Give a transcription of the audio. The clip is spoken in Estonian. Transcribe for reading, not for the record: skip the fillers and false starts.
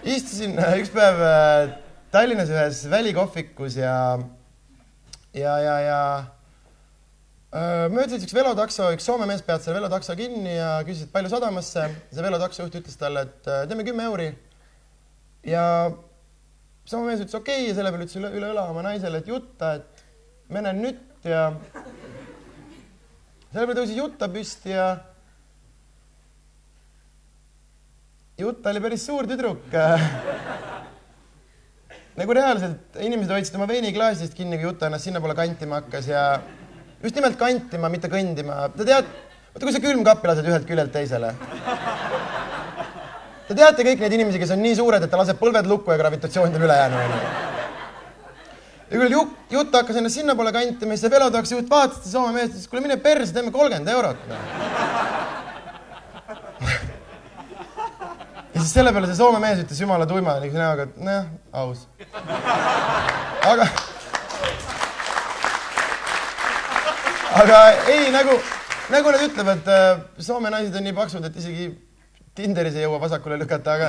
istusin üks päev Tallinnas ühes välikohvikus ja möödusid üks velotakso, üks Soome mees pead selle velotakso kinni ja küsis, palju sadamasse. See velotakso juht ütles talle, et teeme 10 euri. Ja Soome mees ütles okei ja selle peale ütles üle õla oma naisele, et jutta, et menen nüüd ja selle peale tõusis jutta püsti ja jutta oli päris suur tüdruk. Nagu reaalselt inimesed hoidsid oma veiniklaasist kinni, kui jutta ennast sinna poole kantima hakkas ja just nimelt kantima, mitte kõndima. Ta tead, võtta kui sa külmkappi lased ühelt küljelt teisele. Te teate kõik neid inimesi, kes on nii suured, et ta laseb põlved lukku ja gravitatsioon teeb ülejäänu. Ja küll jutta hakkas ennast sinna poole kantima ja see velotaksi juht vaatas Soome meest ja ütles, kuule mine perse, teeme 30 eurot. Ja siis selle peale see Soome mees ütles jumala tuima näoga, et näe, aus. Aga ei, nagu nad ütlevad, Soome naised on nii paksud, et isegi Tinderis ei jõua vasakule lükata, aga